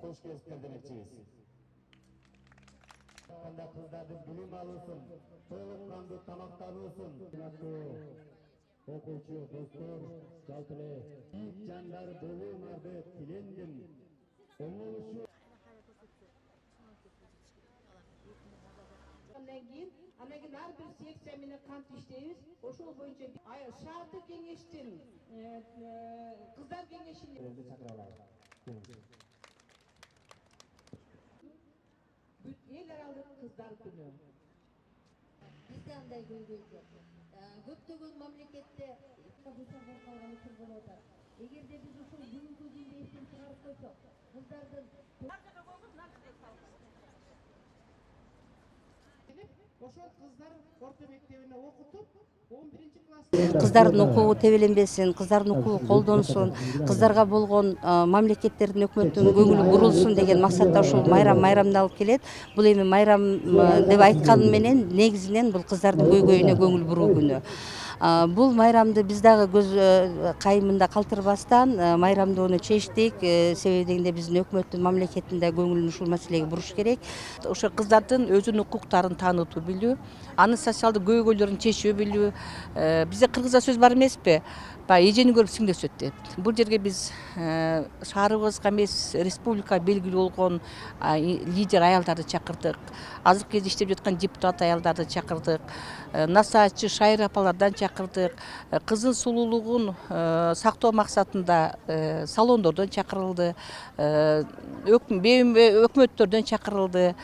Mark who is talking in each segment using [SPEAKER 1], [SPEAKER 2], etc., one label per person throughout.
[SPEAKER 1] Hoş geldiniz demekçiyiz. Kızlardan bilim alırsın, soğukkanlı tamaktanırsın. Okuçu, dostlar, çaltılı, ilk canlar doğumardı tilendim. Oğuluşu.
[SPEAKER 2] Anagin her bir seksiyonine kant işteyiz. Oşul boyunca şartı kengeştin, kızlar kengeşini. El aralık kızlar günü.
[SPEAKER 3] Bizde андай көйгөй жок. Көптөгөн мамлекетте эгерде биз ушул бүгүнкү күндө эстен чыгарып койсок, кыздардын
[SPEAKER 2] Ошол кыздар орто мектебине окутуп, 11-класс
[SPEAKER 4] Кыздардын укугу тебеленбесин, кыздардын укугу колдонсун, кыздарга болгон мамлекеттердин өкмөттүн көңүлү бурулсун деген максатта ушул майрамдалып келет. Бул эми майрам деп айтканы менен негизинен бул кыздардын көйгөйүнө көңүл буруу күнү. Бул майрамды биз дагы көз кайымында калтырбастан майрамдоону чечтик. Себеби дегенде биздин өкмөттүн мамлекеттин да көңүлүн ушул маселеге буруш керек.
[SPEAKER 5] Ошо кыздардын өзүнүн укуктарын таанытуу билүү, анын социалдык көйгөйлөрүн чечүү билүү. Бизде кыргызча сөз бар эмеспи? Баягы эжени көрүп сиңдес өт деп. Бул жерге биз шаарыбызга эмес, республикага белгилүү болгон лидер аялдарды чакырдык. Азыркы кезде иштеп жаткан депутат аялдарды чакырдык. Насаатчы шайыр апалардан чакырдык. Кыздын сулуулугун сактоо максатында салондордон чакырылды. Өкмөттөрдөн чакырылды.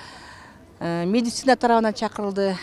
[SPEAKER 5] Медицина тарабынан чакырылды.